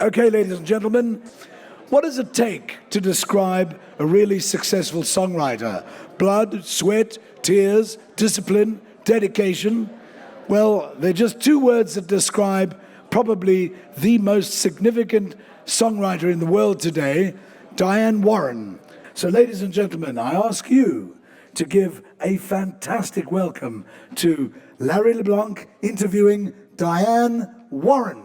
Okay, ladies and gentlemen, what does it take to describe a really successful songwriter? Blood, sweat, tears, discipline, dedication? Well, they're just two words that describe probably the most significant songwriter in the world today, Diane Warren. So, ladies and gentlemen, I ask you to give a fantastic welcome to Larry Leblanc interviewing Diane Warren.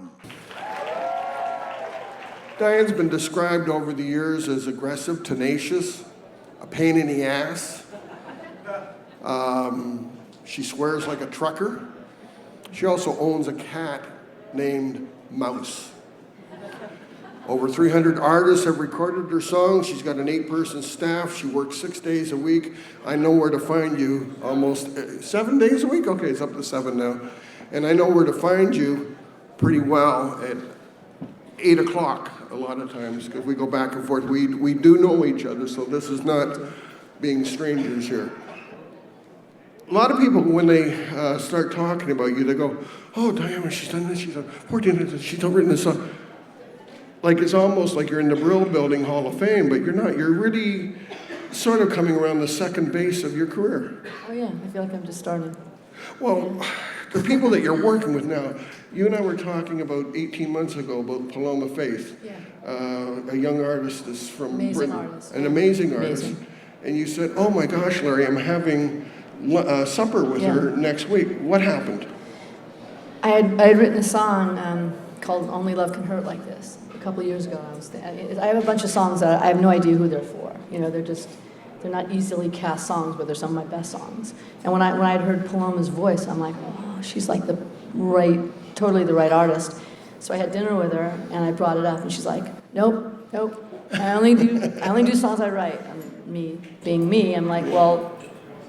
Diane's been described over the years as aggressive, tenacious, a pain in the ass. She swears like a trucker. She also owns a cat named Mouse. Over 300 artists have recorded her songs. She's got an 8-person staff. She works 6 days a week. I know where to find you almost 7 days a week? Okay, it's up to 7 now. And I know where to find you pretty well at 8 o'clock a lot of times, because we go back and forth. We do know each other, so this is not being strangers here. A lot of people, when they start talking about you, they go, oh, Diane, she's done this, she's done 14, she's written this song. Like, it's almost like you're in the Brill Building Hall of Fame, but you're not. You're really sort of coming around the second base of your career. Oh yeah, I feel like I'm just starting. Well, the people that you're working with now, you and I were talking about 18 months ago about Paloma Faith, a young artist that's from Britain, an amazing artist. And you said, oh my gosh, Larry, I'm having supper with her next week. What happened? I had written a song called Only Love Can Hurt Like This a couple of years ago. I have a bunch of songs that I have no idea who they're for. You know, they're not easily cast songs, but they're some of my best songs. And when I'd heard Paloma's voice, I'm like, oh, she's like totally the right artist. So I had dinner with her, and I brought it up, and she's like, nope. I only do songs I write. Me being me, I'm like, well,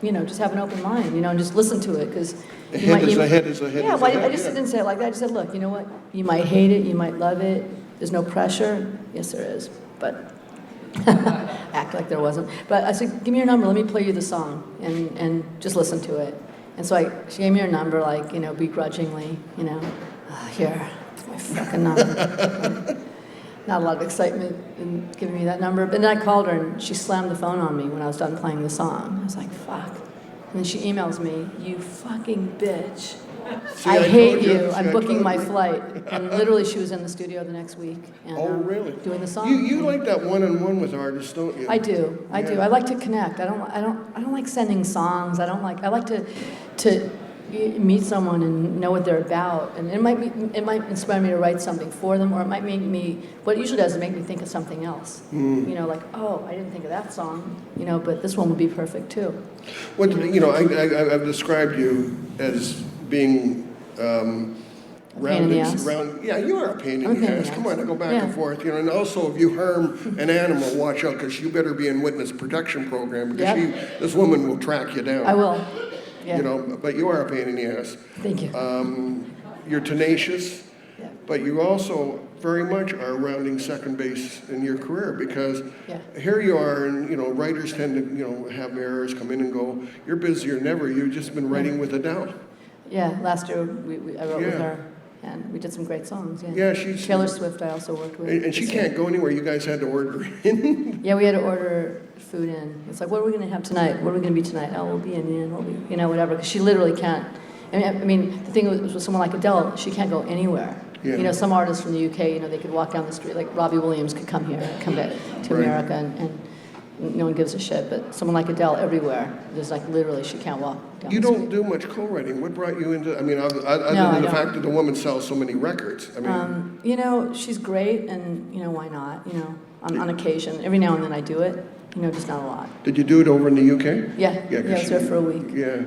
you know, just have an open mind, you know, and just listen to it, because a head is a head. Yeah, well, I just didn't say it like that. I just said, look, you know what? You might hate it, you might love it. There's no pressure. Yes, there is, but act like there wasn't. But I said, give me your number. Let me play you the song, and just listen to it. And so she gave me her number, like, you know, begrudgingly, you know, here, it's my fucking number. Not a lot of excitement in giving me that number. But then I called her, and she slammed the phone on me when I was done playing the song. I was like, fuck. And then she emails me, you fucking bitch. See, I hate you. I'm booking my flight. And literally, she was in the studio the next week. And, oh, really? Doing the song. You like that one-on-one with artists, don't you? I do. I do. I like to connect. I don't like sending songs. I like to meet someone and know what they're about. And it might inspire me to write something for them, or it might make me. What it usually does is make me think of something else. You know, like, oh, I didn't think of that song. You know, but this one would be perfect too. What I've described you as being round. Yeah, you are a pain in the ass. Come on, I go back and forth. You know, and also if you harm an animal, watch out, because you better be in witness protection program, because this woman will track you down. I will. Yeah. You know, but you are a pain in the ass. Thank you. You're tenacious, but you also very much are rounding second base in your career, because here you are, and you know, writers tend to, you know, have errors, come in and go. You're busier than ever. You've just been writing with Adele. Yeah, last year I wrote with her, and we did some great songs. Yeah, she's Taylor Swift. I also worked with. And she can't go anywhere. You guys had to order in. Yeah, we had to order food in. It's like, what are we going to have tonight? What are we going to be tonight? Oh, we'll be in the inn. We'll be, you know, whatever. Because she literally can't. I mean, the thing was with someone like Adele, she can't go anywhere. Yeah. You know, some artists from the UK, you know, they could walk down the street. Like Robbie Williams could come here, come back to America, and no one gives a shit. But someone like Adele, everywhere, there's like literally she can't walk down the street. You don't do much co-writing. What brought you into? I mean, other than the fact that the woman sells so many records. I mean, you know, she's great, and you know, why not? You know, on occasion, every now and then I do it. You know, just not a lot. Did you do it over in the UK? Yeah, I was there for a week. Yeah.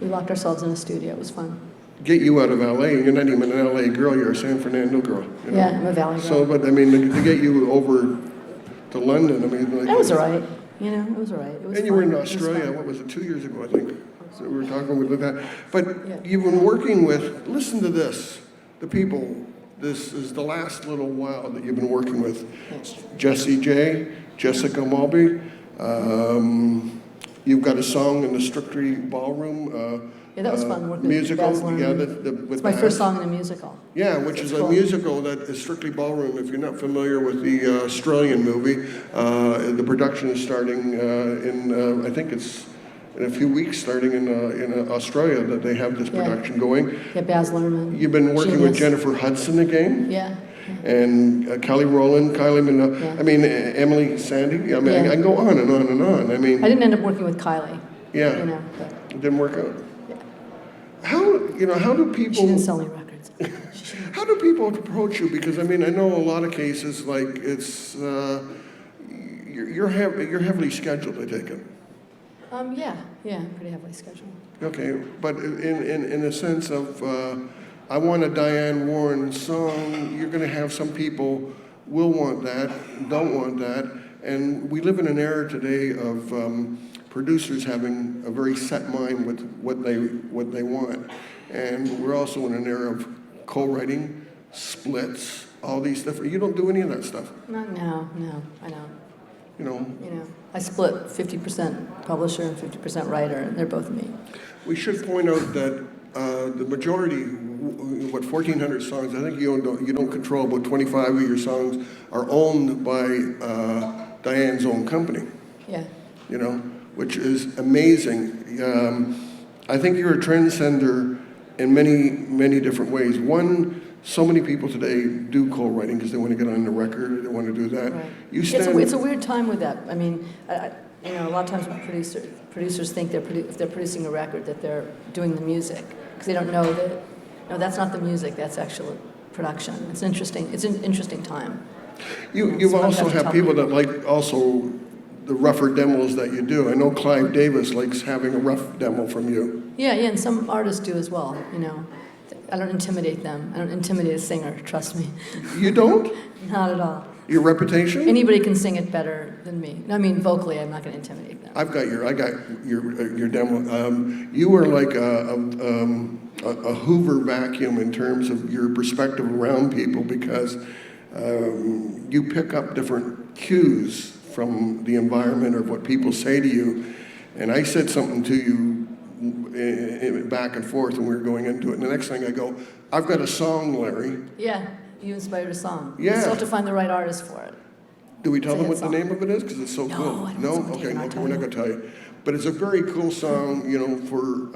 We locked ourselves in a studio. It was fun. Get you out of LA, and you're not even an LA girl, you're a San Fernando girl. You know? Yeah, I'm a Valley girl. So, but I mean, to get you over to London, I mean... Like, that was all right. You know, it was all right. It was and you were in Australia, what was it, 2 years ago, I think. So we were talking with that. But you've been working with, listen to this, the people, this is the last little while that you've been working with. Jessie J, Jessica Mulby, You've got a song in the Strictly Ballroom. Yeah, that was fun working musical, with Baz Luhrmann. with It's my first song in a musical. Yeah, which is cool. a musical that is Strictly Ballroom. If you're not familiar with the Australian movie, the production is starting I think it's in a few weeks, starting in Australia, that they have this production going. Yeah, Baz Luhrmann. You've been working with Genius. Jennifer Hudson again. Yeah. And Kelly Rowland, Kylie Minogue, Yeah. I mean, Emily Sandy. I mean, Yeah. I can go on and on and on. I mean, I didn't end up working with Kylie. yeah, You know, but it didn't work out. yeah. How do She people? didn't sell any records. How do people approach you? Because I mean, I know a lot of cases like it's you're heavily scheduled. I take it. Yeah, pretty heavily scheduled. Okay, but in a sense of I want a Diane Warren song, you're going to have some people will want that, don't want that, and we live in an era today of producers having a very set mind with what they want, and we're also in an era of co-writing, splits, all these different. You don't do any of that stuff. No, I know. You know. I split 50% publisher and 50% writer, and they're both me. We should point out that the majority, 1,400 songs, I think you don't control, about 25 of your songs are owned by Diane's own company. Yeah. Which is amazing. I think you're a trendsetter in many, many different ways. One, so many people today do co-writing because they want to get on the record, they want to do that. Right. You stand. It's a weird time with that. I mean, a lot of times when producers think if they're producing a record that they're doing the music because they don't know that. No, that's not the music. That's actual production. It's interesting. It's an interesting time. You've also have people that like also the rougher demos that you do. I know Clive Davis likes having a rough demo from you. Yeah, and some artists do as well. I don't intimidate them. I don't intimidate a singer. Trust me. You don't? Not at all. Your reputation? Anybody can sing it better than me. I mean, vocally, I'm not going to intimidate them. I got your demo. You were like a Hoover vacuum in terms of your perspective around people because you pick up different cues from the environment or what people say to you. And I said something to you back and forth when we were going into it. And the next thing I go, I've got a song, Larry. Yeah, you inspired a song. Yeah. You still have to find the right artist for it. Do we tell them what the song. name of it is? Because it's so No, cool. I don't No? want someone to Okay, take it, I'll okay, tell we're not you. going to tell you. But it's a very cool song,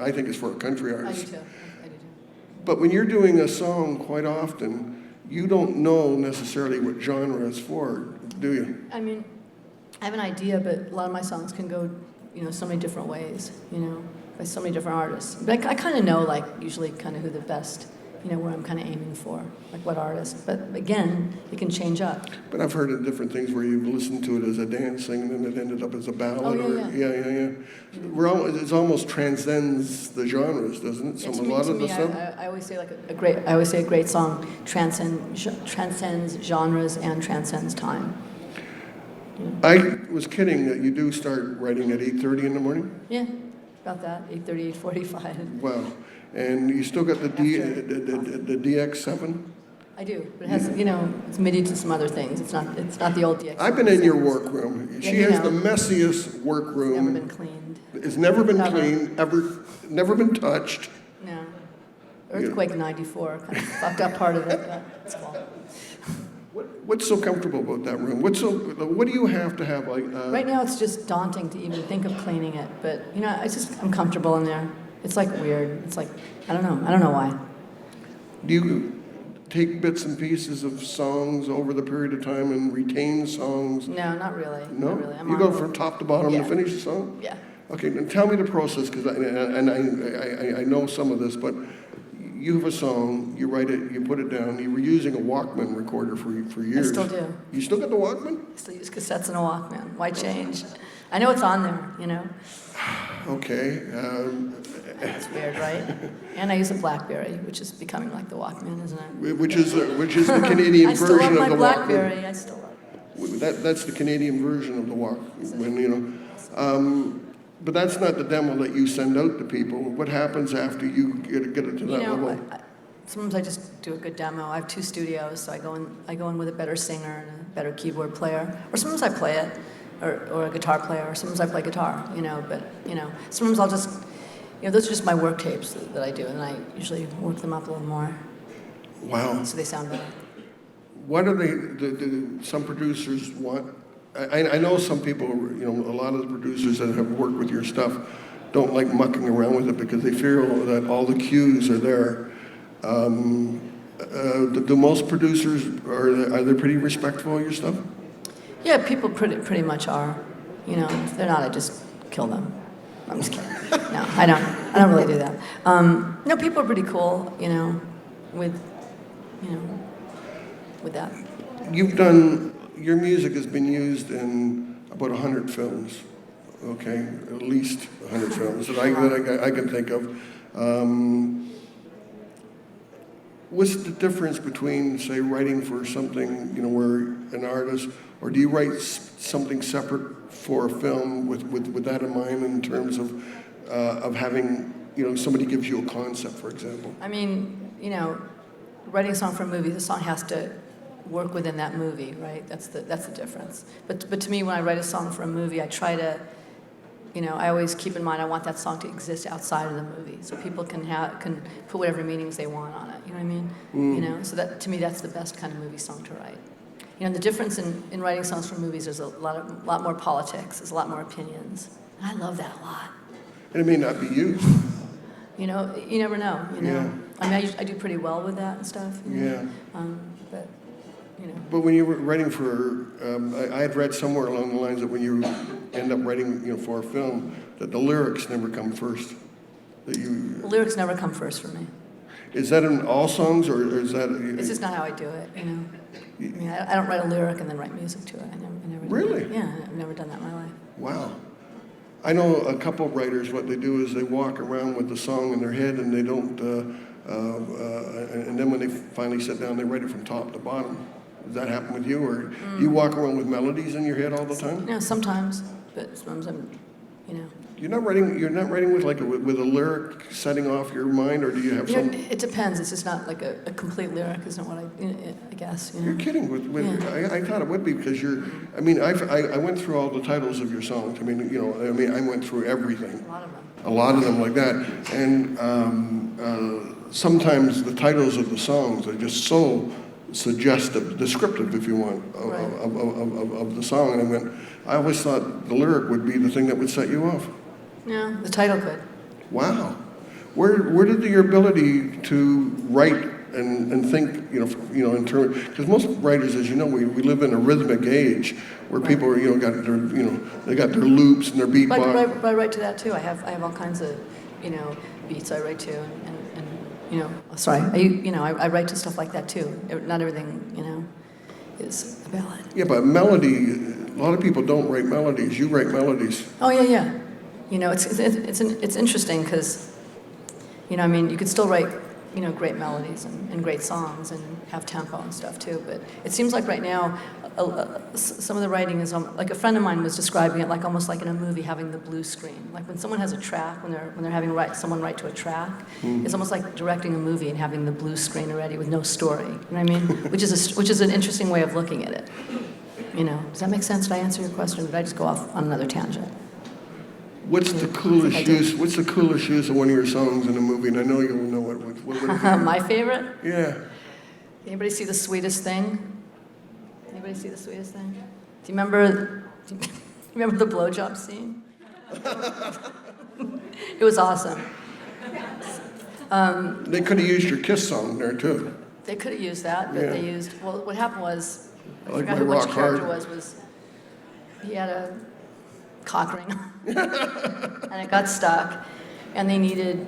I think it's for a country I do artist. too. I do too. But when you're doing a song, quite often, you don't know necessarily what genre it's for, do you? I mean, I have an idea, but a lot of my songs can go, so many different ways, by so many different artists. But I kind of know, usually kind of who the best, where I'm kind of aiming for, what artist. But again, it can change up. But I've heard of different things where you've listened to it as a dance thing and then it ended up as a ballad. Oh, yeah. Yeah. It almost transcends the genres, doesn't it? To me, I always say a great song transcends genres and transcends time. I was kidding that you do start writing at 8:30 in the morning? Yeah, about that, 8:30, 8:45. Wow. And you still got the DX7? I do, but it has, it's MIDI to some other things. It's not the old DX. I've been in your workroom. Yeah, She has the messiest workroom. It's never been cleaned. It's never been Ever. cleaned, never been touched. No. Earthquake in '94 kind of fucked up part of it, but it's cool. What's so comfortable about that room? What do you have to have like? Right now, it's just daunting to even think of cleaning it, but I'm comfortable in there. It's weird. It's I don't know why. Do you take bits and pieces of songs over the period of time and retain songs? No, not really. No? Not really. You go from top to bottom to Yeah. finish the song? Yeah. Okay, then tell me the process, because I know some of this, but you have a song, you write it, you put it down, you were using a Walkman recorder for years. I still do. You still got the Walkman? I still use cassettes and a Walkman. Why change? I know it's on there, Okay. It's weird, right? And I use a BlackBerry, which is becoming like the Walkman, isn't it? Which is the Canadian I still version love of the my Walkman. BlackBerry. I still love it. That's the Canadian version of the Walkman, But that's not the demo that you send out to people. What happens after you get it to that level? Sometimes I just do a good demo. I have 2 studios, so I go in with a better singer and a better keyboard player. Or sometimes I play it. or a guitar player, or sometimes I play guitar, but, sometimes I'll just, those are just my work tapes that I do, and I usually work them up a little more. Wow. So they sound better. What are do some producers want? I know some people, a lot of the producers that have worked with your stuff don't like mucking around with it because they feel that all the cues are there. Do most producers, are they pretty respectful of your stuff? Yeah, people pretty much are. If they're not, I just kill them. I'm just kidding. No, I don't really do that. No, people are pretty cool, with that. Your music has been used in about 100 films, okay? At least 100 films that I can think of. What's the difference between, say, writing for something, where an artist, or do you write something separate for a film with that in mind in terms of having, somebody gives you a concept, for example? I mean, writing a song for a movie, the song has to work within that movie, right? That's the difference. But to me, when I write a song for a movie, I try to, I always keep in mind I want that song to exist outside of the movie, so people can put whatever meanings they want on it. You know what I mean? So that to me, that's the best kind of movie song to write. The difference in writing songs for movies, there's a lot more politics, there's a lot more opinions, and I love that a lot. And it may not be you. You never know. Yeah. I mean, I do pretty well with that and stuff. Yeah. But. But when you were writing for, I had read somewhere along the lines that when you end up writing, for a film, that the lyrics never come first. The lyrics never come first for me. Is that in all songs, or is that? It's just not how I do it. I mean, I don't write a lyric and then write music to it. I never. Really? Yeah, I've never done that in my life. Wow. I know a couple of writers. What they do is they walk around with the song in their head, and they don't. And then when they finally sit down, they write it from top to bottom. Does that happen with you, or do you walk around with melodies in your head all the time? Yeah, sometimes, but sometimes I'm. You're not writing with with a lyric setting off your mind, or do you have some? It depends. It's just not like a complete lyric, isn't what I guess. You're kidding. Yeah. I thought it would be because you're. I mean, I went through all the titles of your songs. I mean, I went through everything. A lot of them. A lot of them like that, and sometimes the titles of the songs are just so suggestive, descriptive, if you want, of the song. And I always thought the lyric would be the thing that would set you off. Yeah, the title could. Wow. Where did your ability to write and think, in terms, because most writers, as you know, we live in a rhythmic age where people are, got their, they got their loops and their beatbox. But I write to that too. I have all kinds of, beats I write to, and I write to stuff like that too. Not everything, is a ballad. Yeah, but melody, a lot of people don't write melodies. You write melodies. Oh yeah. It's interesting because, you could still write, great melodies and great songs and have tempo and stuff too. But it seems like right now, some of the writing is like a friend of mine was describing it like almost like in a movie having the blue screen. Like when someone has a track, when they're having someone write to a track, it's almost like directing a movie and having the blue screen already with no story. You know what I mean? which is an interesting way of looking at it. Does that make sense? Did I answer your question? Or did I just go off on another tangent? What's the coolest use? What's the coolest use of one of your songs in a movie? And I know you'll know what my favorite? Yeah. Anybody see The Sweetest Thing? Anybody see The Sweetest Thing? Do you remember the blowjob scene? It was awesome. They could have used your Kiss song there too. They could have used that, but they used. Well, what happened was, I forgot My which Rock character Hard. was he had a cock ring, and it got stuck, and they needed,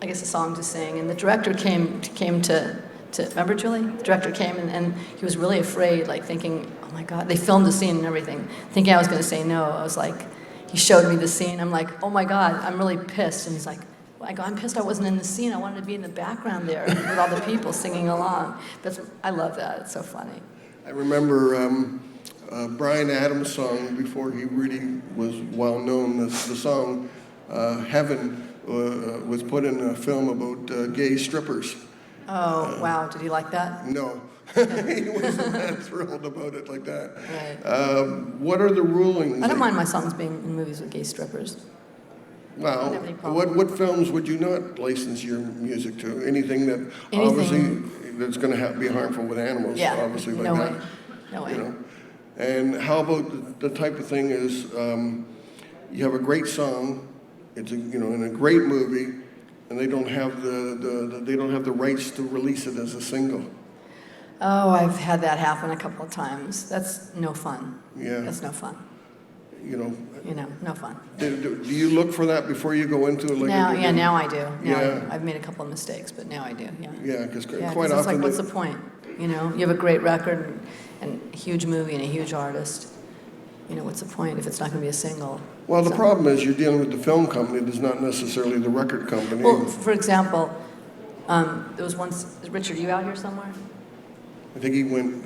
I guess, a song to sing, and the director came to remember Julie? The director came and he was really afraid, like thinking, oh my God, they filmed the scene and everything, thinking I was going to say no. I was like, he showed me the scene. I'm like, oh my God, I'm really pissed. And he's like, I go, I'm pissed I wasn't in the scene. I wanted to be in the background there with all the people singing along. I love that. It's so funny. I remember Bryan Adams' song before he really was well known. The song "Heaven" was put in a film about gay strippers. Oh, wow. Did you like that? No. He wasn't that thrilled about it like that. Right. What are the rulings? I don't mind my songs being in movies with gay strippers. Well, don't have any problem. what films would you not license your music to? Anything that obviously that's going to be harmful with animals, Yeah, obviously like no that. way. No way. You know? And how about the type of thing is you have a great song, it's in a great movie, and they don't have the rights to release it as a single. Oh, I've had that happen a couple of times. That's no fun. Yeah. That's no fun. No fun. Do you look for that before you go into it? Like Now I do. Yeah. I've made a couple of mistakes, but now I do. Yeah. Yeah, because quite it's often like, what's the point? You have a great record and a huge movie and a huge artist. What's the point if it's not going to be a single? Well, the problem is you're dealing with the film company. It is not necessarily the record company. Well, for example, there was once. Richard, are you out here somewhere? I think he went.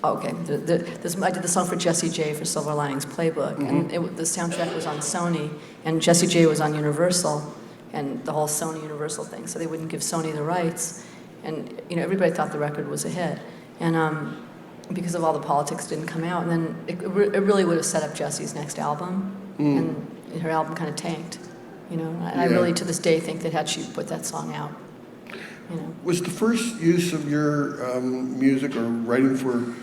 Okay. I did the song for Jessie J for Silver Linings Playbook, and the soundtrack was on Sony, and Jessie J was on Universal, and the whole Sony Universal thing. So they wouldn't give Sony the rights, and everybody thought the record was a hit, and because of all the politics, it didn't come out, and then it really would have set up Jessie's next album, and her album kind of tanked. I really to this day think that had she put that song out. Was the first use of your music or writing for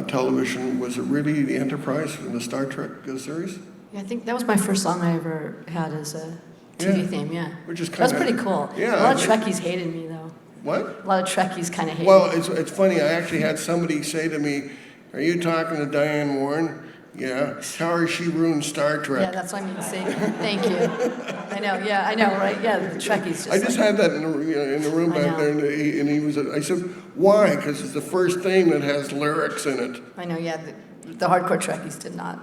television, was it really the Enterprise from the Star Trek series? Yeah, I think that was my first song I ever had as a TV theme, yeah. Which is That's pretty cool. Yeah. A lot of Trekkies hated me, though. What? A lot of Trekkies kind of hated me. Well, it's funny. I actually had somebody say to me, "Are you talking to Diane Warren?" Yeah. How has she ruined Star Trek? Yeah, that's what I mean to say. Thank you. I know, right? Yeah, the Trekkies I just had that in the room back there, and he was. I said, "Why?" Because it's the first thing that has lyrics in it. I know, yeah. The hardcore Trekkies did not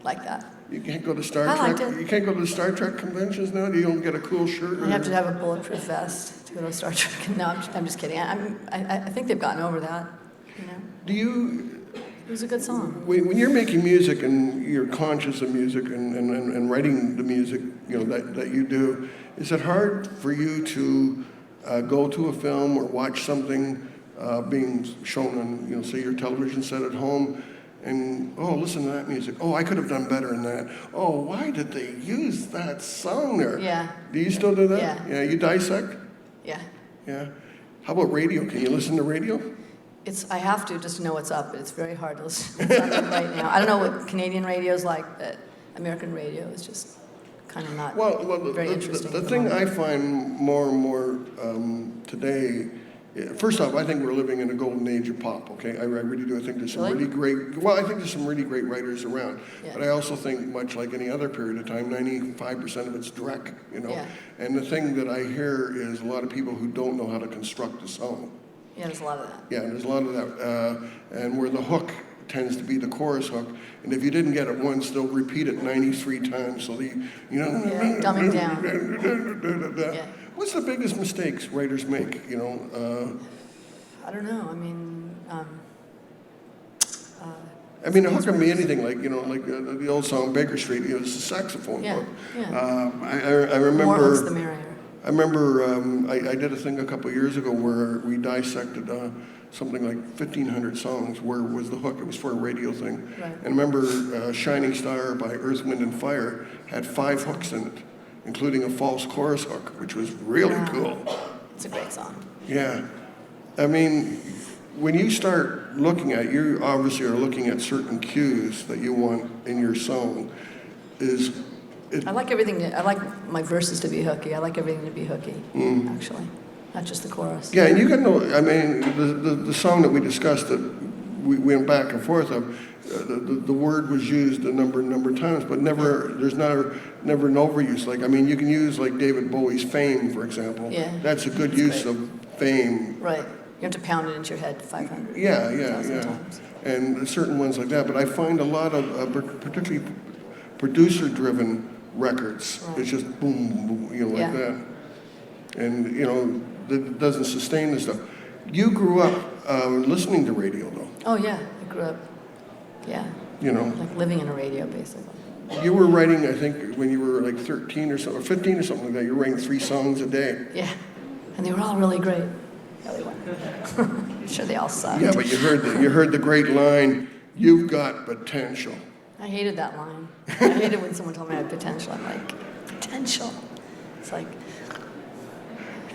like that. You can't go to Star I Trek. liked it. You can't go to the Star Trek conventions now. You don't get a cool shirt. I have to have a bulletproof vest to go to Star Trek. No, I'm just kidding. I think they've gotten over that. Do you? It was a good song. When you're making music and you're conscious of music and writing the music, that you do, is it hard for you to go to a film or watch something being shown on, say, your television set at home, and listen to that music. I could have done better in that. Why did they use that song there? Yeah. Do you still do that? Yeah. Yeah. You dissect? Yeah. Yeah. How about radio? Can you listen to radio? I have to just to know what's up. It's very hard to listen to what's up right now. I don't know what Canadian radio is like, but American radio is just kind of not very interesting. The thing I find more and more today, first off, I think we're living in a golden age of pop, okay? I really do. I think there's some I think there's some really great writers around. Yeah. But I also think, much like any other period of time, 95% of it's direct, Yeah. And the thing that I hear is a lot of people who don't know how to construct a song. Yeah, there's a lot of that. Yeah, there's a lot of that. And where the hook tends to be the chorus hook. And if you didn't get it once, they'll repeat it 93 times. So dumbing down. Yeah. What's the biggest mistakes writers make, I don't know. I mean, a hook can be anything, like the old song Baker Street, it's a saxophone hook. Yeah. I remember... More hooks the merrier. I remember I did a thing a couple of years ago where we dissected something like 1,500 songs. Where was the hook? It was for a radio thing. Right. And remember Shining Star by Earth, Wind and Fire had 5 hooks in it, including a false chorus hook, which was really cool. It's a great song. Yeah. I mean, when you start looking at, you obviously are looking at certain cues that you want in your song. I like everything. I like my verses to be hooky. I like everything to be hooky, actually, not just the chorus. Yeah, and you got the song that we discussed that we went back and forth of, the word was used a number of times, but there's never an overuse. You can use like David Bowie's Fame, for example. Yeah. That's a good use of fame. Right. You have to pound it into your head 500. Yeah. Times. And certain ones like that. But I find a lot of particularly producer-driven records. Right. It's just boom, boom, like that. And, that doesn't sustain the stuff. You grew up listening to radio, though. Oh, yeah. I grew up, like living in a radio, basically. You were writing, I think, when you were like 13 or something, or 15 or something like that, you were writing 3 songs a day. Yeah. And they were all really great. Yeah, they were. sure they all sucked. Yeah, but you heard the great line, "You've got potential." I hated that line. I hated when someone told me I had potential. I'm like, potential? It's like,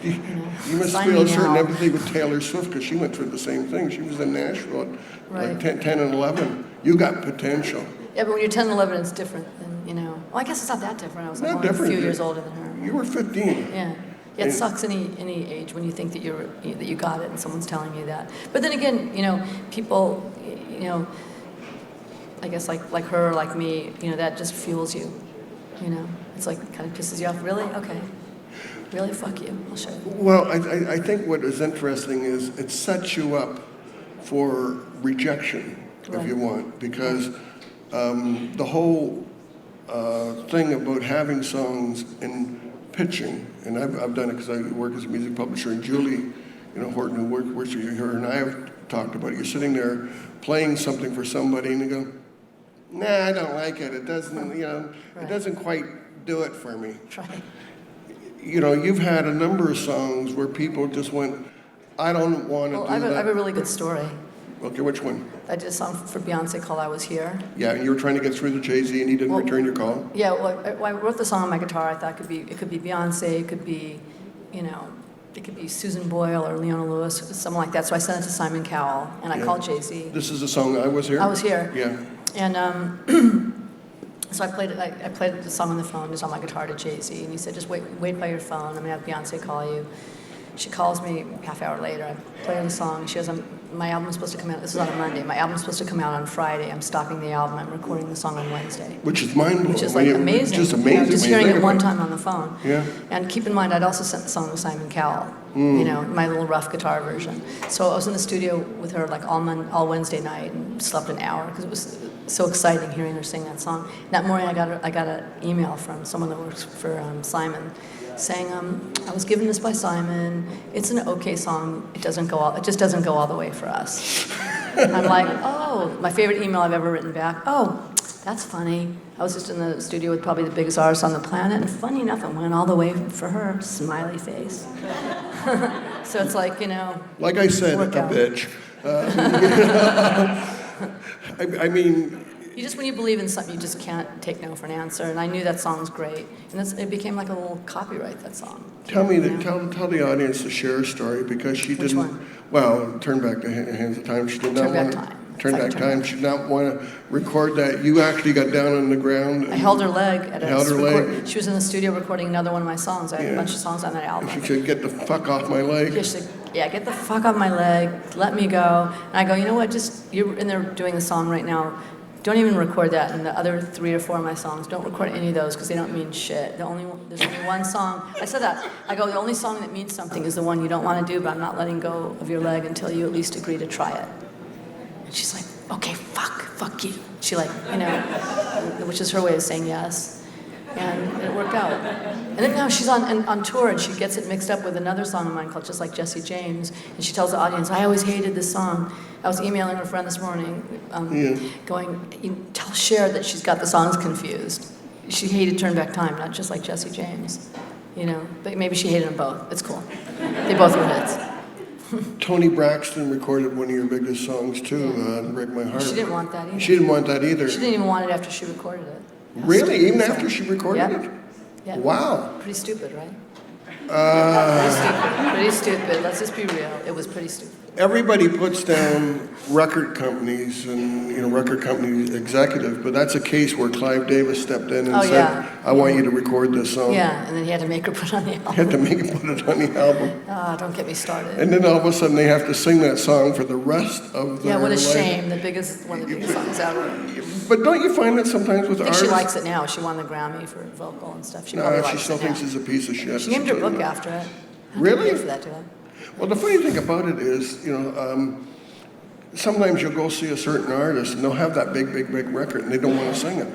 You must sign feel a me certain now. empathy with Taylor Swift because she went through the same thing. She was in Nashville at Right. like 10 and 11. You got potential. Yeah, but when you're 10 and 11, it's different than, well, I guess it's not that different. I was like Not only a different. few years older than her. You were 15. Yeah. Yeah, it sucks any age when you think that you got it and someone's telling you that. But then again, people, I guess like her or like me, that just fuels you. It's like kind of pisses you off. Really? Okay. Really? Fuck you. I'll show you. Well, I think what is interesting is it sets you up for rejection, if you want, because the whole thing about having songs and pitching, and I've done it because I work as a music publisher, and Julie, Horton, who works with her, and I have talked about it. You're sitting there playing something for somebody, and you go, "Nah, I don't like it. It doesn't, it doesn't quite do it for me." Right. You've had a number of songs where people just went, "I don't want to Well, do I that." have a really good story. Okay, which one? I did a song for Beyonce called I Was Here. Yeah, and you were trying to get through to Jay-Z and he didn't return your call? Yeah, well, I wrote the song on my guitar. I thought it could be Beyonce, it could be, it could be Susan Boyle or Leona Lewis, something like that. So I sent it to Simon Cowell, and I called Jay-Z. This is the song I Was Here? I Was Here. Yeah. And so I played it. I played the song on the phone, just on my guitar to Jay-Z, and he said, "Just wait by your phone. I'm gonna have Beyonce call you." She calls me half hour later. I play her the song. She goes, "My album's supposed to come out. This is on a Monday. My album's supposed to come out on Friday. I'm stopping the album. I'm recording the song on Wednesday." Which is mind-blowing. Which is like amazing. Just amazing. Just when you hearing think it one about time on the phone. Yeah. And keep in mind, I'd also sent the song to Simon Cowell. My little rough guitar version. So I was in the studio with her like all Wednesday night and slept an hour because it was so exciting hearing her sing that song. That morning, I got an email from someone that works for Simon, saying, "I was given this by Simon. It's an okay song. It just doesn't go all the way for us." I'm like, "Oh, my favorite email I've ever written back. Oh, that's funny. I was just in the studio with probably the biggest artist on the planet, and funny enough, it went all the way for her. Smiley face." So it's like, Like I said, a work out. bitch. I mean, When you believe in something, you just can't take no for an answer. And I knew that song's great, and it became like a little copyright. That song. tell the audience to share a story because she Which didn't. one? Well, Turn Back the Hands of Time. She did not Turn Back want Time. Turn It's Back like Time. She did not want to record that. You actually got down on the ground. I held her leg at Held her leg. She was in the studio recording another one of my songs. I had a bunch of songs on that album. She said, "Get the fuck off my leg." Yeah, she's like, "Yeah, get the fuck off my leg. Let me go." And I go, "You know what? You're in there doing the song right now. Don't even record that." And the other 3 or 4 of my songs, don't record any of those because they don't mean shit. There's only one song. I said that. I go, "The only song that means something is the one you don't want to do, but I'm not letting go of your leg until you at least agree to try it." And she's like, "Okay, fuck you." She which is her way of saying yes. And it worked out. And then now she's on tour and she gets it mixed up with another song of mine called Just Like Jesse James. And she tells the audience, "I always hated this song." I was emailing her friend this morning, going, "Tell Cher that she's got the songs confused. She hated Turn Back Time, not Just Like Jesse James." But maybe she hated them both. It's cool. They both were hits. Toni Braxton recorded one of your biggest songs too, "Break My Heart." She didn't want that either. She didn't want that either. She didn't even want it after she recorded it. Really? Even after she recorded Yep. it? Yeah. Wow. Pretty stupid, right? Pretty stupid. Let's just be real. It was pretty stupid. Everybody puts down record companies and record company executives, but that's a case where Clive Davis stepped in and said, yeah. "I want you to record this song." Yeah, and then he had to make her put it on the He album. had to make it put it on the album. Don't get me started. And then all of a sudden they have to sing that song for the rest of their Yeah, what a life. shame. One of the biggest songs ever. But don't you find that sometimes with I think artists? she likes it now. She won the Grammy for vocal and stuff. She probably No, she likes still it thinks now. it's a piece of shit. She named her book after it. I have to Really? pay for that, do I? Well, the funny thing about it is, sometimes you'll go see a certain artist and they'll have that big record and they don't want to sing it.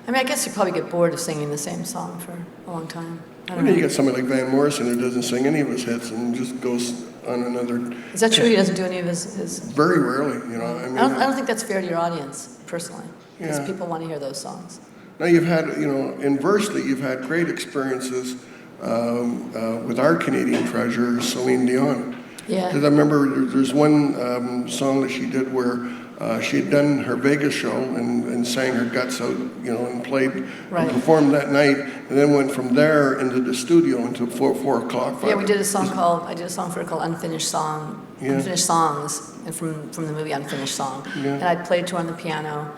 I mean, I guess you probably get bored of singing the same song for a long time. I don't And then you know. get somebody like Van Morrison who doesn't sing any of his hits and just goes on another. Is that true? He doesn't do any of his... Very rarely, I mean. I don't think that's fair to your audience, personally. Because Yeah. people want to hear those songs. Now you've had, inversely, you've had great experiences with our Canadian treasure, Celine Dion. Yeah. Because I remember there's one song that she did where she had done her Vegas show and sang her guts out, and played and performed that night, and then went from there into the studio until 4 o'clock. Yeah, I did a song for her called Unfinished Song, Unfinished Songs, and from the movie Unfinished Song. Yeah. And I played to her on the piano.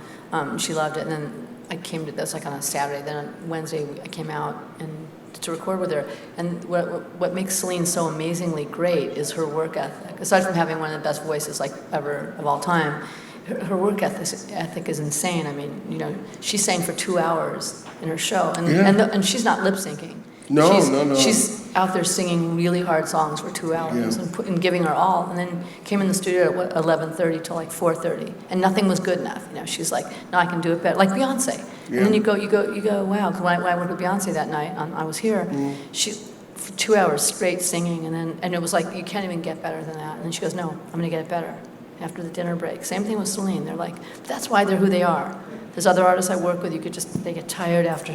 She loved it, and then I came to that's like on a Saturday. Then on Wednesday I came out and to record with her. And what makes Celine so amazingly great is her work ethic. Aside from having one of the best voices like ever of all time, her work ethic is insane. I mean, she sang for 2 hours in her show, and she's not lip syncing. No. She's out there singing really hard songs for 2 hours and giving her all. And then came in the studio at 11:30 till like 4:30, and nothing was good enough. She's like, no, I can do it better, like Beyonce. Yeah. And then you go, wow. Because when I worked with Beyonce that night, I was here. She for 2 hours straight singing, and it was like you can't even get better than that. And then she goes, no, I'm gonna get it better after the dinner break. Same thing with Celine. They're like, that's why they're who they are. There's other artists I work with, they get tired after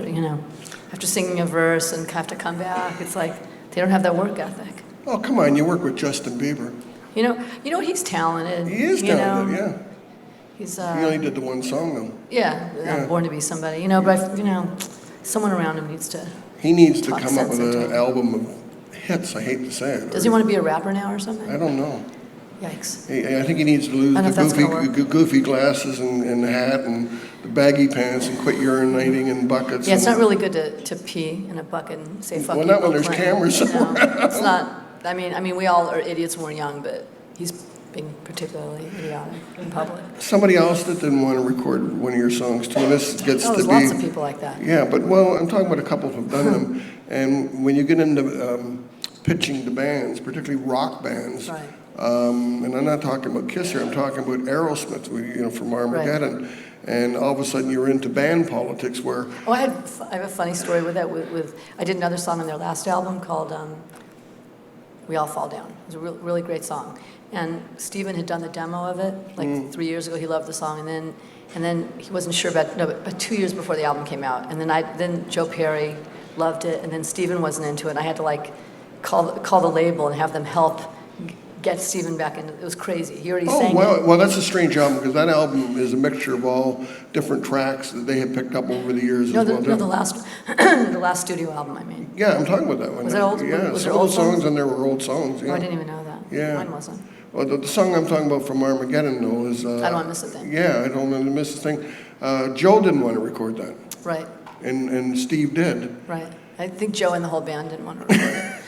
singing a verse and have to come back. It's like they don't have that work ethic. Oh, come on, you work with Justin Bieber. You know what, he's talented. He is talented, yeah. He's he only did the one song though. Yeah, Born to Be Somebody. But someone around him needs to. He needs to come up with an album of hits. I hate to say it. Does he want to be a rapper now or something? I don't know. Yikes. I think he needs to lose the goofy glasses and the hat and the baggy pants and quit urinating in buckets. Yeah, it's not really good to pee in a bucket and say fuck you. Well, not when there's cameras somewhere. No, it's not. I mean, we all are idiots when we're young, but he's being particularly idiotic in public. Somebody else that didn't want to record one of your songs too, and this gets to be... There's lots of people like that. Yeah, but, I'm talking about a couple who've done them, and when you get into pitching the bands, particularly rock bands, right. And I'm not talking about Kiss here, I'm talking about Aerosmith, from Armageddon. Right. And all of a sudden you're into band politics where... Oh, I have a funny story with that. I did another song on their last album called We All Fall Down. It was a really great song. And Steven had done the demo of it, 3 years ago. He loved the song. And then he wasn't sure but 2 years before the album came out. And then Joe Perry loved it. And then Steven wasn't into it. And I had to call the label and have them help get Steven back into it. It was crazy. He already sang it. Well, that's a strange album because that album is a mixture of all different tracks that they had picked up over the years. The last studio album, I mean. Yeah, I'm talking about that one. Was it old? Yeah, was some old songs and there were old songs. Yeah. Oh, I didn't even know that. Yeah. Mine wasn't. Well, the song I'm talking about from Armageddon, though, is... I Don't Want to Miss a Thing. Yeah, I Don't Want to Miss a Thing. Joe didn't want to record that. Right. And Steve did. Right. I think Joe and the whole band didn't want to record it.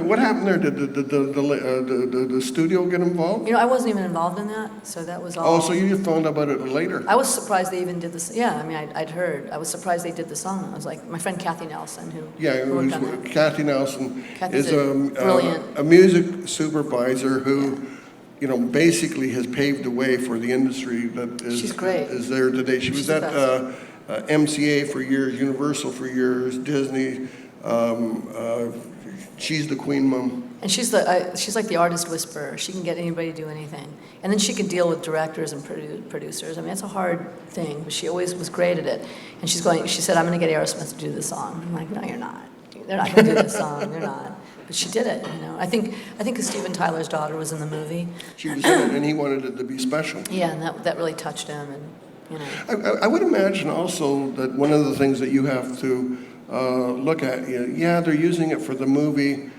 What happened there? Did the studio get involved? I wasn't even involved in that, so that was all. Oh, so you just found out about it later? I was surprised they even did this. Yeah, I mean, I'd heard. I was surprised they did the song. I was like, my friend Kathy Nelson, who worked on that. Kathy Nelson Kathy's is a music supervisor who, basically has paved the way for the industry that She's great. is there today. She was at MCA for years, Universal for years, Disney. She's the queen mom. And she's like the artist whisperer. She can get anybody to do anything. And then she could deal with directors and producers. I mean, it's a hard thing, but she always was great at it. And she said, I'm going to get Aerosmith to do the song. I'm like, no, you're not. They're not going to do this song. They're not. But she did it, I think because Steven Tyler's daughter was in the movie. She was in it, and he wanted it to be special. Yeah, and that really touched him. And I would imagine also that one of the things that you have to look at, they're using it for the movie.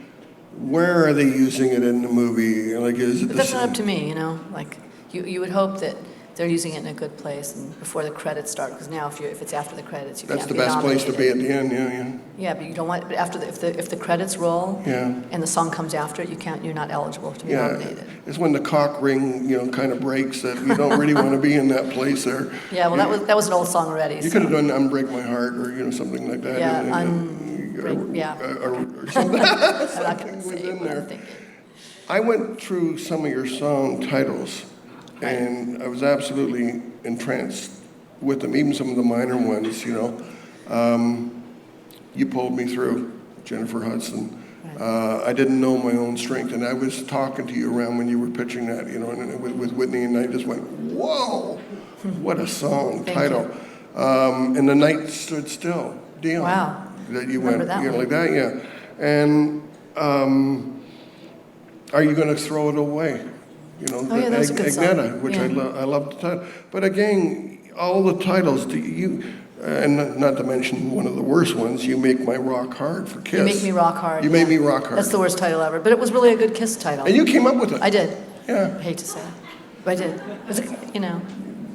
Where are they using it in the movie? But that's not up to me, Like you would hope that they're using it in a good place and before the credits start. Because now, if it's after the credits, you can't be nominated. That's the best place to be at the end. Yeah. Yeah, but you don't want. But if the credits roll, and the song comes after it, you're not eligible to be nominated. It's when the cock ring, kind of breaks that you don't really want to be in that place there. Yeah, well, that was an old song already. You could have done "Unbreak My Heart" or something like that. Or something. I'm not going to say what I'm thinking. I went through some of your song titles, and I was absolutely entranced with them, even some of the minor ones, You Pulled Me Through, Jennifer Hudson. I didn't know my own strength, and I was talking to you around when you were pitching that, and with Whitney, and I just went, whoa, what a song title. And The Night Stood Still, Dion. Wow. That you went, that like that, yeah. And Are you going to throw it away? You know, Oh, yeah, that's a good song. Agneta, which I love the title. But again, all the titles, and not to mention one of the worst ones, You Make My Rock Hard for Kiss. You Make Me Rock Hard. You Made Me Rock Hard. That's the worst title ever, but it was really a good Kiss title. And you came up with it. I did. Yeah. I hate to say it, but I did. It was, you know.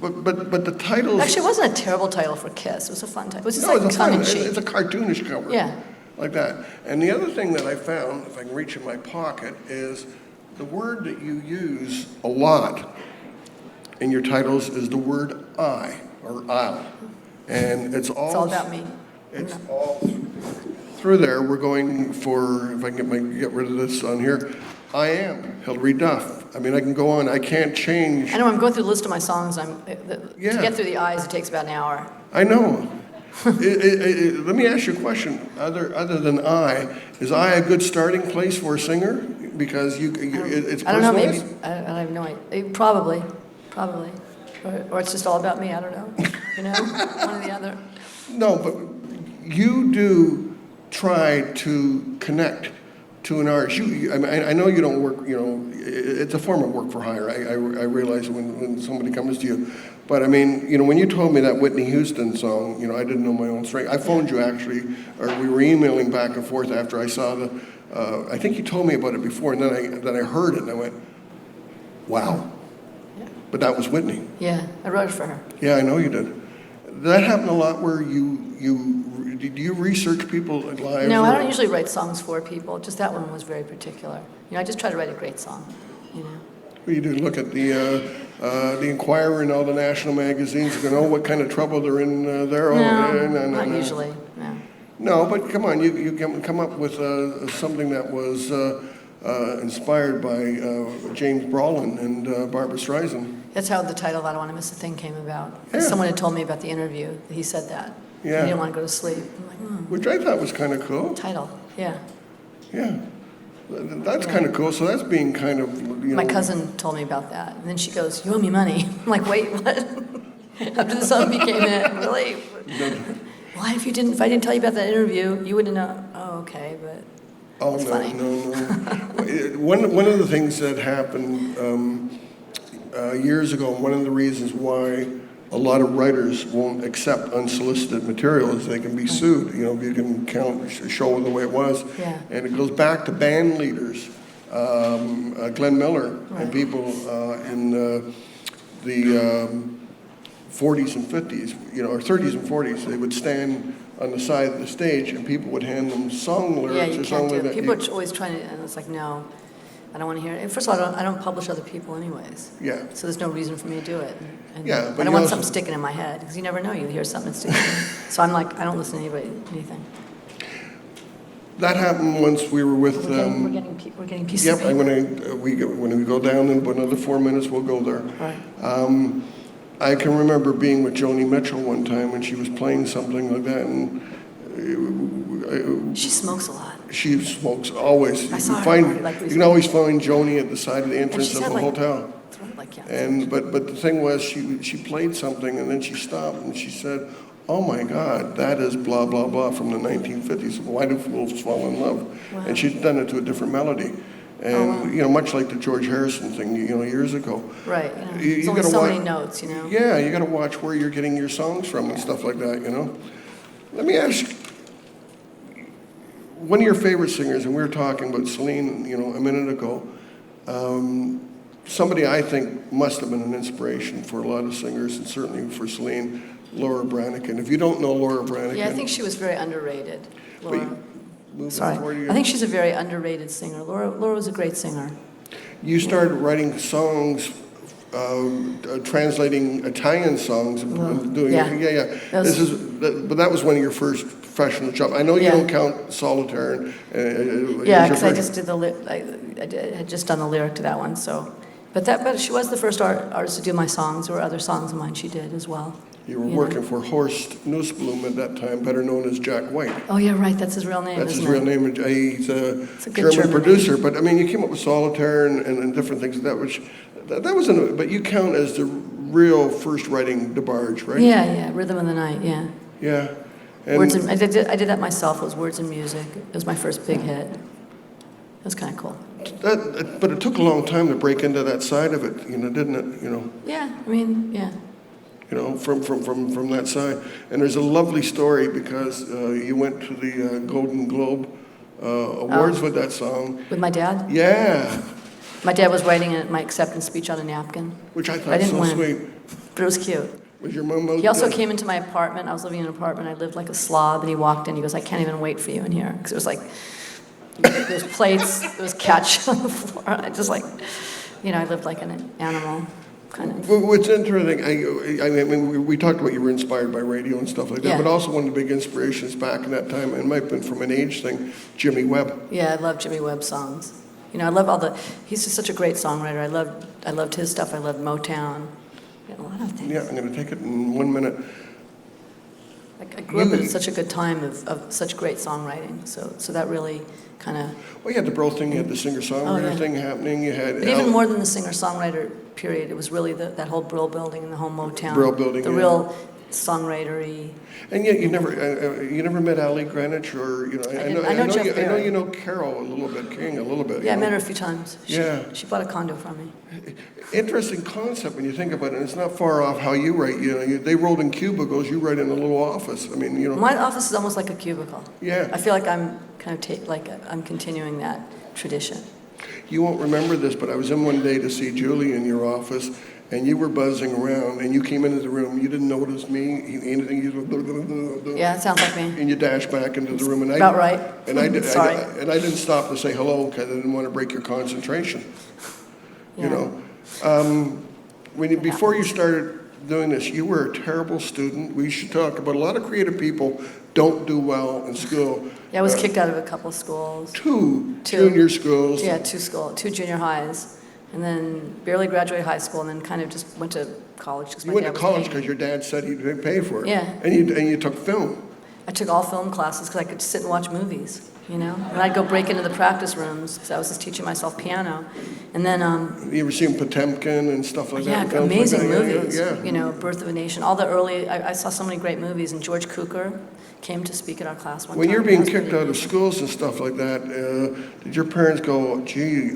But the titles... Actually, it wasn't a terrible title for Kiss. It was a fun title. It was just No, like it's a fun, tongue-in-cheek. it's a cartoonish cover. Yeah. Like that. And the other thing that I found, if I can reach in my pocket, is the word that you use a lot in your titles is the word I, or I'll. And it's all about me. It's all through there. We're going for, if I can get rid of this on here, I Am, Hilary Duff. I mean, I can go on. I can't change. I know, I'm going through the list of my songs. To get through the I's, it takes about an hour. I know. Let me ask you a question. Other than I, is I a good starting place for a singer? Because it's I don't know, personal? maybe. I have no idea. Probably. Or it's just all about me, I don't know. You know, one or the other. No, but you do try to connect to an artist. I know you don't work, you know, it's a form of work for hire. I realize when somebody comes to you. But I mean, you know, when you told me that Whitney Houston song, you know, I didn't know my own strength. I phoned you actually, or we were emailing back and forth after I saw I think you told me about it before, and then I heard it and I went, wow. Yeah. But that was Whitney. Yeah, I wrote it for her. Yeah, I know you did. Did that happen a lot where do you research people live? No, I don't usually write songs for people. Just that one was very particular. You know, I just try to write a great song, you know. Well, you do look at the Inquirer and all the national magazines. You know what kind of trouble they're in there. No, not usually. No. No, but come on, you can come up with something that was inspired by James Brolin and Barbra Streisand. That's how the title "I Don't Want to Miss a Thing" came about. Yeah. Someone had told me about the interview. He said that. Yeah. He didn't want to go to sleep. I'm like, Which I thought was kind of cool. Title, yeah. Yeah. That's kind of cool. So that's being kind of, you know. My cousin told me about that. And then she goes, "You owe me money." I'm like, wait, what? After the song became it, really? Why, if I didn't tell you about that interview, you wouldn't know. Oh, okay, but it's funny. No. One of the things that happened years ago, one of the reasons why a lot of writers won't accept unsolicited material is they can be sued. You know, you can show the way it was. Yeah. And it goes back to band leaders, Glenn Miller and people in the 40s and 50s, you know, or 30s and 40s. They would stand on the side of the stage and people would hand them song lyrics. Yeah, you or can't something do it. that People are always trying to, and it's like, no, I don't want to hear it. First of all, I don't publish other people anyways. Yeah. So there's no reason for me to do it. And Yeah, but I don't you want also- something sticking in my head, because you never know. You hear something sticking in. So I'm like, I don't listen to anybody, anything. That happened once we were with. We're getting pieces Yep, of paper. when we go down in another 4 minutes, we'll go there. Right. I can remember being with Joni Mitchell one time and she was playing something like that, and She smokes a lot. she smokes always. I saw her You can always find Joni at the side of the entrance she's of had, the hotel. throat like cancer. And but the thing was, she played something and then she stopped and she said, "Oh my God, that is blah blah blah from the 1950s. Why do fools fall in love?" Wow. And she'd done it to a different melody. And, you know, much like the George Harrison thing, you know, years ago. Right. You It's only gotta so watch- many notes, you know. Yeah, you got to watch where you're getting your songs from and stuff like that, you know. Let me ask, one of your favorite singers, and we were talking about Celine, you know, a minute ago, somebody I think must have been an inspiration for a lot of singers, and certainly for Celine, Laura Branigan. If you don't know Laura Branigan... Yeah, I think she was very underrated, Laura. Sorry. I think she's a very underrated singer. Laura was a great singer. You started writing songs, translating Italian songs and doing yeah. But that was one of your first professional jobs. I know you don't count Solitaire. Yeah, because I just did I had just done the lyric to that one. So, but she was the first artist to do my songs. There were other songs of mine she did as well. You were working for Horst Nussblum at that time, better known as Jack White. Oh yeah, right. That's his real name. That's his isn't real it? name. He's a good German German producer. But I mean, you came up with Solitaire and different things. That was but you count as the real first writing DeBarge, right? Yeah. Rhythm of the Night. Yeah. Yeah. And Words and I did that myself. It was Words and Music. It was my first big hit. It was kind of cool. But it took a long time to break into that side of it, didn't it? Yeah, I mean, yeah. From that side. And there's a lovely story because you went to the Golden Globe Awards with that song. With my dad? Yeah. My dad was writing my acceptance speech on a napkin. Which I thought I didn't so win, sweet. but it was cute. Was your mom? He also came into my apartment. I was living in an apartment. I lived like a slob, and he walked in. He goes, "I can't even wait for you in here," because it was like there was plates, there was catch on the floor. I just I lived like an animal, kind of. Well, what's interesting, I mean, we talked about you were inspired by radio and stuff like that, Yeah. but also one of the big inspirations back in that time, and it might have been from an age thing, Jimmy Webb. Yeah, I love Jimmy Webb songs. I love he's just such a great songwriter. I loved his stuff. I loved Motown. A lot of things. Yeah, I'm going to take it in 1 minute. I grew up at such a good time of such great songwriting. So that really kind of. Well, you had the Brill thing, you had the singer-songwriter thing happening, you had... But even more than the singer-songwriter period, it was really that whole Brill Building and the whole Motown. Brill Building, the real songwritery. And yet you never met Ali Greenwich or, I know Jeff I know Barry. you know Carol a little bit, King a little bit. Yeah, I met her a few times. She bought a condo from me. Interesting concept when you think about it. It's not far off how you write. They rolled in cubicles, you write in a little office. I mean, My office is almost like a cubicle. Yeah. I feel like I'm kind of I'm continuing that tradition. You won't remember this, but I was in one day to see Julie in your office, and you were buzzing around, and you came into the room. You didn't notice me, anything. Yeah, it sounds like me. And you dashed back into the room, and About right. Sorry. I didn't stop to say hello because I didn't want to break your concentration. Yeah. Before you started doing this, you were a terrible student. We should talk about a lot of creative people don't do well in school. Yeah, I was kicked out of a couple schools. Two junior schools. Yeah, two junior highs, and then barely graduated high school, and then kind of just went to college. You went to college because your dad said he'd pay for it. Yeah. And you took film. I took all film classes because I could sit and watch movies, And I'd go break into the practice rooms because I was just teaching myself piano. And then you ever seen Potemkin and stuff like that? Yeah, amazing like movies. Yeah. Birth of a Nation. All the early, I saw so many great movies, and George Cukor came to speak at our class one time. When you're being kicked out of schools and stuff like that, did your parents go, gee,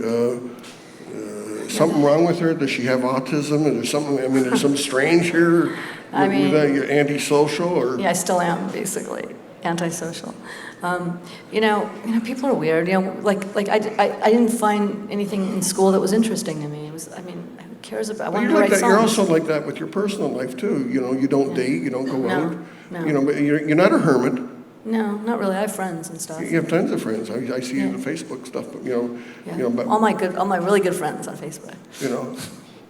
something wrong with her? Does she have autism? Is there something, there's something strange here? You're antisocial or? Yeah, I still am, basically, antisocial. People are weird. I didn't find anything in school that was interesting to me. Who cares about? I wanted to write songs. You're also like that with your personal life too. You don't date, you don't go out. No. But you're not a hermit. No, not really. I have friends and stuff. You have tons of friends. I see you on Facebook stuff, but But all my really good friends on Facebook.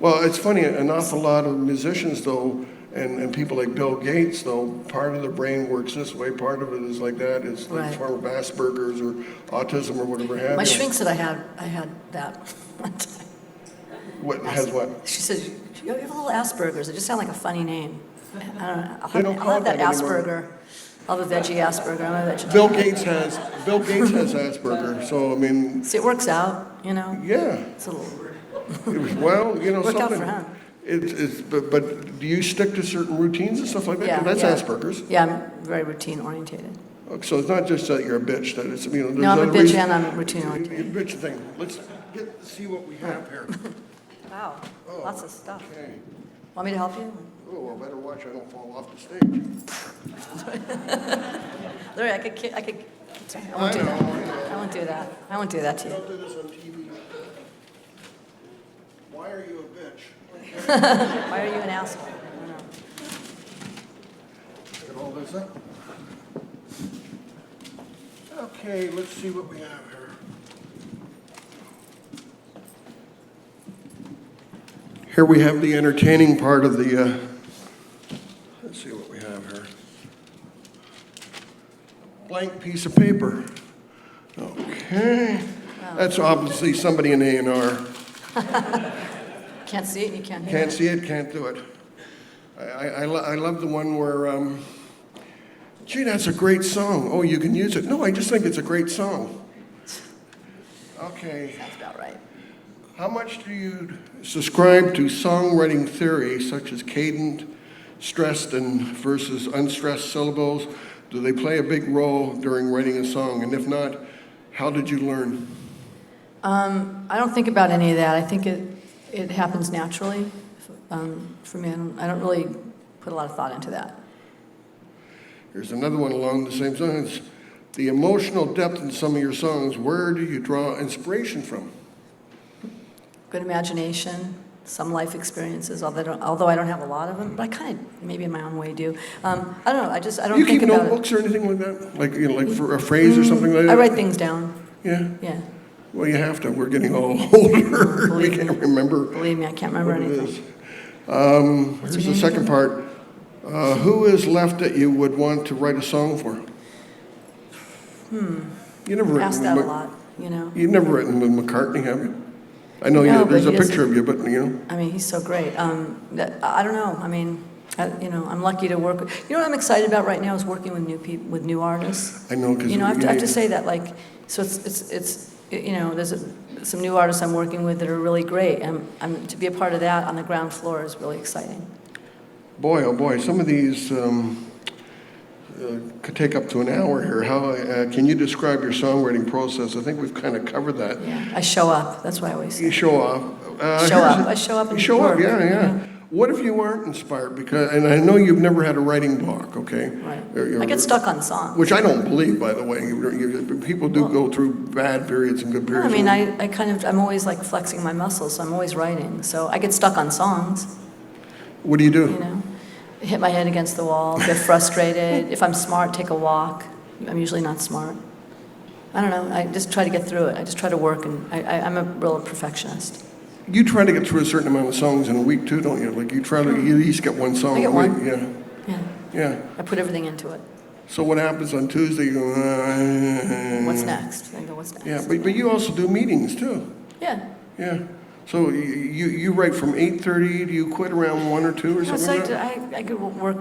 Well, it's funny. An awful lot of musicians though. And people like Bill Gates, though, part of the brain works this way, part of it is like that. It's like form of Asperger's or autism or whatever have you. My shrink said I had that one time. What has what? She said, you have a little Asperger's. It just sounds like a funny name. I don't know. I'll have that Asperger. I'll have a veggie Asperger. I'm a vegetarian. Bill Gates has Asperger, so See, it works out, Yeah. It's a little. Well, Worked out for him. But do you stick to certain routines and stuff like that? Yeah, That's Asperger's. Yeah, I'm very routine orientated. So it's not just that you're a bitch. That it's there's no, I'm a other bitch reasons. and I'm routine orientated. Bitch thing. Let's see what we have here. Wow, lots of stuff. Okay. Want me to help you? Oh, well, better watch I don't fall off the stage. Larry, I could. I won't do that. I won't do that. I won't do that to you. Don't do this on TV. Why are you a bitch? Why are you an asshole? I don't know. Get all this up. Okay, let's see what we have here. Here we have the entertaining part of the, let's see what we have here. Blank piece of paper. Okay. Wow. That's obviously somebody in A&R. Can't see it and you can't hear Can't see it, can't do it. I love the one where, gee, that's a great song. Oh, you can use it. No, I just think it's a great song. Okay. Sounds about right. How much do you subscribe to songwriting theory, such as cadent, stressed and versus unstressed syllables? Do they play a big role during writing a song? And if not, how did you learn? I don't think about any of that. I think it happens naturally. For me, I don't really put a lot of thought into that. Here's another one along the same lines. The emotional depth in some of your songs, where do you draw inspiration from? Good imagination, some life experiences, although I don't have a lot of them, but I kind of, maybe in my own way, do. I don't know, I don't You think keep about notebooks or anything like that? Like, like for a phrase or something like that? I write things down. Yeah? Yeah. Well, you have to. We're getting all older. We can't remember. Believe me, I can't remember anything. Here's the second part. Who is left that you would want to write a song for? You never Ask that a lot, you know. You've never written with McCartney, have you? I know No, there's a but picture of you, but you know. I mean, he's so great. I don't know. I mean, I'm lucky to work with. You know what I'm excited about right now is working with new people, with new artists. I know, because I have to say that, like, so it's there's some new artists I'm working with that are really great, and to be a part of that on the ground floor is really exciting. Boy, oh boy, some of these could take up to an hour here. How can you describe your songwriting process? I think we've kind of covered that. Yeah, I show up. That's what I always say. You show up. I show up and you show work. up, yeah. What if you aren't inspired? And I know you've never had a writing block, okay? Right. I get stuck on songs. Which I don't believe, by the way. People do go through bad periods and good periods. I mean, I'm always like flexing my muscles, so I'm always writing. So I get stuck on songs. What do you do? You know, hit my head against the wall, get frustrated. If I'm smart, take a walk. I'm usually not smart. I don't know. I just try to get through it. I just try to work, and I'm a real perfectionist. You try to get through a certain amount of songs in a week too, don't you? Like you try to at least get one song I get a week. one. Yeah. I put everything into it. So what happens on Tuesday? You go, What's next? I go, what's next? Yeah, but you also do meetings too. Yeah. Yeah. So you write from 8:30. Do you quit around 1 or 2 or something like that? I could work,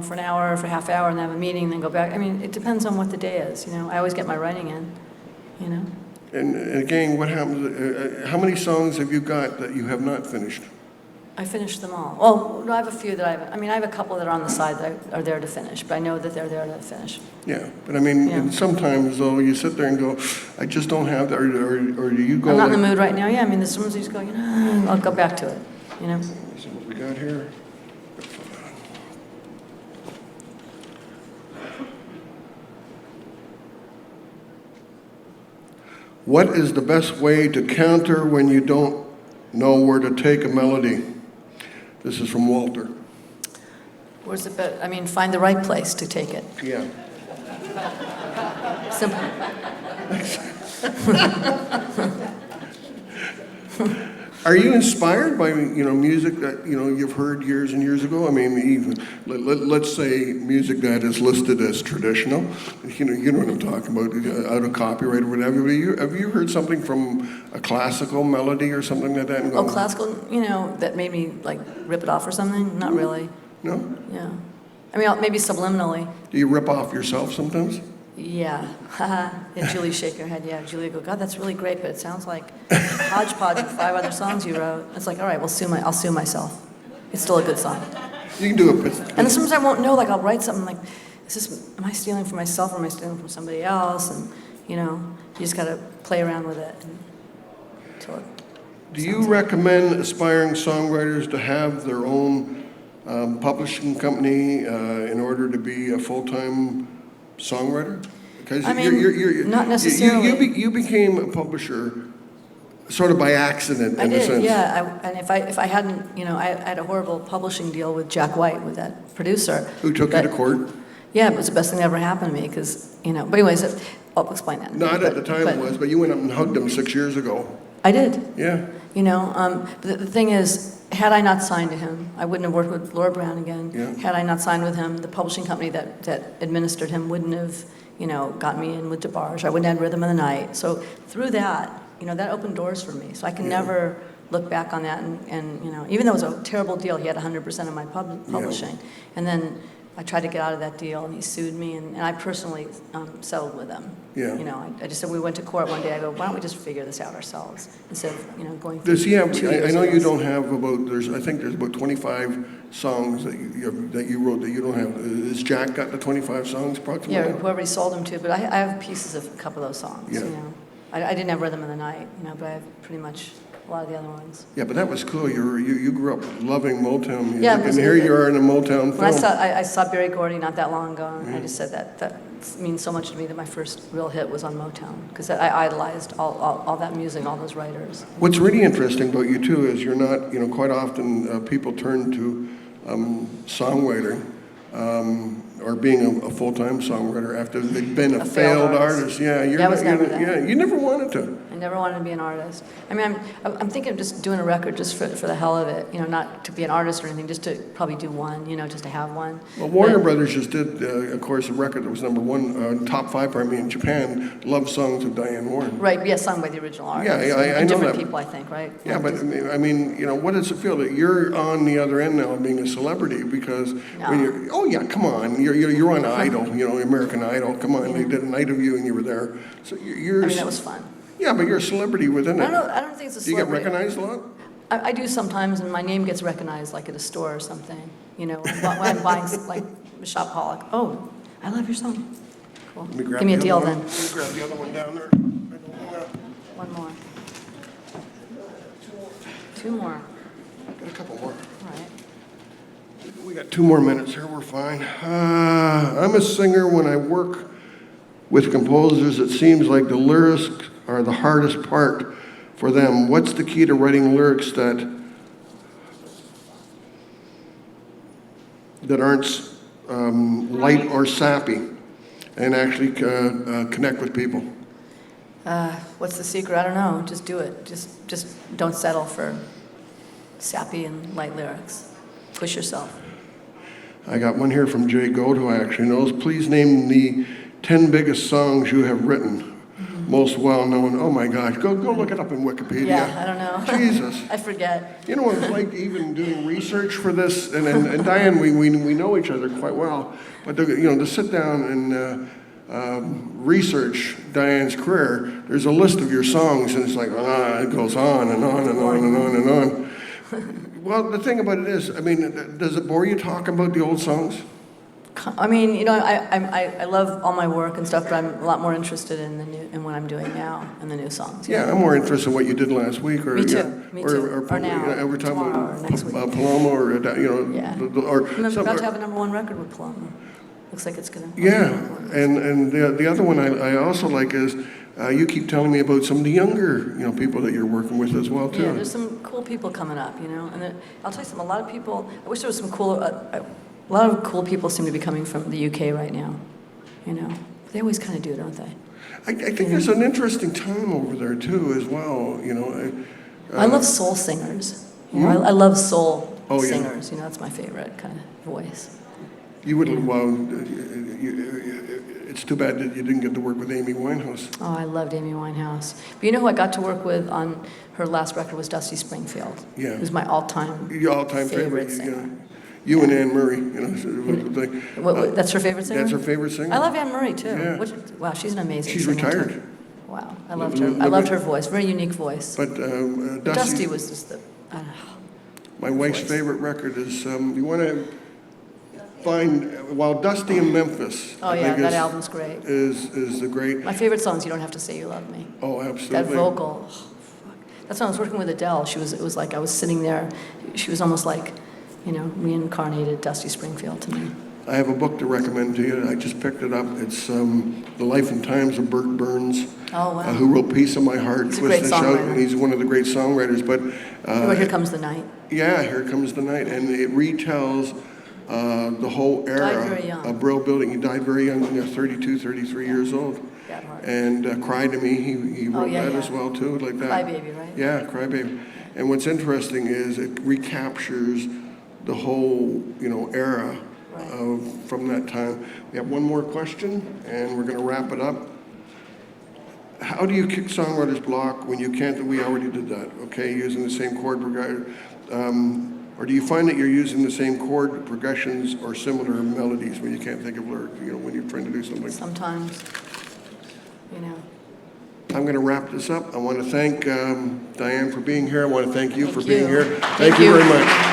for an hour, for a half hour, and then have a meeting, and then go back. I mean, it depends on what the day is. I always get my writing in. And again, what happens? How many songs have you got that you have not finished? I finished them all. Well, no, I have a few that I have a couple that are on the side that are there to finish, but I know that they're there to finish. Yeah, but I mean, Yeah. sometimes though, you sit there and go, I just don't have that, or do you go? I'm not in the mood right now. Yeah, I mean, there's sometimes you just go, I'll go back to it. So what we got here? What is the best way to counter when you don't know where to take a melody? This is from Walter. Where's the best? I mean, find the right place to take it. Yeah. Simple. Are you inspired by music that you've heard years and years ago? I mean, even let's say music that is listed as traditional. You know what I'm talking about, out of copyright or whatever. Have you heard something from a classical melody or something like that? And go, Classical, that made me like rip it off or something? Not really. No? Yeah. I mean, maybe subliminally. Do you rip off yourself sometimes? Yeah. Yeah, Julie shake her head. Yeah, Julie go, God, that's really great, but it sounds like a hodgepodge of 5 other songs you wrote. It's like, all right, I'll sue myself. It's still a good song. You can do it. And then sometimes I won't know, like I'll write something like, am I stealing from myself or am I stealing from somebody else? And, you just got to play around with it until it Do you recommend aspiring songwriters to have their own publishing company in order to be a full-time songwriter? Because you're not necessarily. You became a publisher sort of by accident in a sense. Yeah. And if I hadn't, I had a horrible publishing deal with Jack White, with that producer. Who took you to court? Yeah, it was the best thing that ever happened to me because, But anyways, I'll explain that. Not at the time it was, but you went up and hugged him 6 years ago. I did. Yeah. The thing is, had I not signed to him, I wouldn't have worked with Laura Brown again. Yeah. Had I not signed with him, the publishing company that administered him wouldn't have, got me in with DeBarge. I wouldn't have had Rhythm of the Night. So through that, that opened doors for me. So I can never look back on that and even though it was a terrible deal, he had 100% of my publishing. Yeah. And then I tried to get out of that deal, and he sued me, and I personally settled with him. Yeah. I just said, we went to court one day, I go, why don't we just figure this out ourselves, instead of, going through Does he have, 2 years I know of you this. don't have I think there's about 25 songs that you wrote that you don't have. Has Jack got the 25 songs approximately? Yeah, whoever he sold them to, but I have pieces of a couple of those songs, Yeah. I didn't have Rhythm of the Night, you know, but I have pretty much a lot of the other ones. Yeah, but that was cool. You grew up loving Motown music, Yeah, and here you are in a Motown film. When I saw Berry Gordy not that long ago, and I just said that means so much to me that my first real hit was on Motown, because I idolized all that music, all those writers. What's really interesting about you too is you're not, you know, quite often people turn to songwriting or being a full-time songwriter after they've been a failed artist. Yeah, I was never that. Yeah, you never wanted to. I never wanted to be an artist. I mean, I'm thinking of just doing a record just for the hell of it, you know, not to be an artist or anything, just to probably do one, you know, just to have one. Well, Warner Brothers just did, of course, a record that was #1, top 5, in Japan, Love Songs of Diane Warren. Right, yeah, sung by the original artist. Yeah, I know different that. people, I think, right? Yeah, but I mean, you know, what does it feel that you're on the other end now of being a celebrity? Because when you're, oh yeah, come on, you're on Idol, you know, American Idol. Come on, they did a night of you and you were there. So you're. I mean, that was fun. Yeah, but you're a celebrity within it. I don't think it's a Do you get celebrity. recognized a lot? I do sometimes, and my name gets recognized, like at a store or something. You know, when I'm buying, like, Shop Pollock. Oh, I love your song. Cool. Give me a deal then. Let me grab the other one down there. One more. Two more. Got a couple more. All right. We got 2 more minutes here. We're fine. I'm a singer. When I work with composers, it seems like the lyrics are the hardest part for them. What's the key to writing lyrics that aren't light or sappy and actually connect with people? What's the secret? I don't know. Just do it. Just don't settle for sappy and light lyrics. Push yourself. I got one here from Jay Goat, who I actually knows. Please name the 10 biggest songs you have written. Most well-known. Oh my gosh, go look it up in Wikipedia. Yeah, I don't know. Jesus. I forget. You know what it's like even doing research for this, and Diane, we know each other quite well, but to sit down and research Diane's career, there's a list of your songs, and it's like, it goes on and on and on and on and on. Well, the thing about it is, I mean, does it bore you talking about the old songs? I mean, you know, I love all my work and stuff, but I'm a lot more interested in what I'm doing now and the new songs. Yeah, I'm more interested in what you did last week, or Me too. Or now, we're talking tomorrow, about or next week. Paloma, or Yeah. or I'm about to have a #1 record with Paloma. Looks like it's gonna. Yeah, and the other one I also like is you keep telling me about some of the younger people that you're working with as well too. Yeah, there's some cool people coming up, you know, and I'll tell you something. A lot of people. I wish there was some cool. A lot of cool people seem to be coming from the UK right now, you know. They always kind of do, don't they? I think there's an interesting time over there too, as well. You know, I love soul singers. You know, I love soul Oh, yeah. singers. You know, that's my favorite kind of voice. you would it's too bad that you didn't get to work with Amy Winehouse. Oh, I loved Amy Winehouse. But you know who I got to work with on her last record was Dusty Springfield. Yeah. Who's my all-time Your all-time favorite. singer. You and Anne Murray. That's her favorite singer? That's her favorite singer. I love Anne Murray too. Yeah. Wow, she's an amazing She's singer. retired. Too. Wow, I loved her. I loved her voice. Very unique voice. But Dusty was just the. I don't know. My wife's favorite record is, you want to find, Dusty in Memphis. Oh yeah, that album's great. Is the great. My favorite song is You Don't Have to Say You Love Me. Oh, absolutely. That vocal. Oh, fuck. That's when I was working with Adele. It was like I was sitting there. She was almost like, reincarnated Dusty Springfield to me. I have a book to recommend to you. I just picked it up. It's The Life and Times of Burt Burns. Oh, wow. Who wrote Piece of My Heart. He's a great songwriter. And he's one of the great songwriters. But Here Comes the Night. Yeah, Here Comes the Night. And it retells the whole era Died very young. of Brill Building. He died very young, 32, 33 years old. Bad heart. And Cry to Me, he wrote that as well too, like that. Cry Baby, right? Yeah, Cry Baby. And what's interesting is it recaptures the whole, era from that time. We have one more question, and we're going to wrap it up. How do you kick songwriter's block when you can't? We already did that, okay, using the same chord progression. Or do you find that you're using the same chord progressions or similar melodies when you can't think of lyrics, when you're trying to do something? Sometimes, I'm going to wrap this up. I want to thank Diane for being here. I want to thank you for being here. Thank you you very much.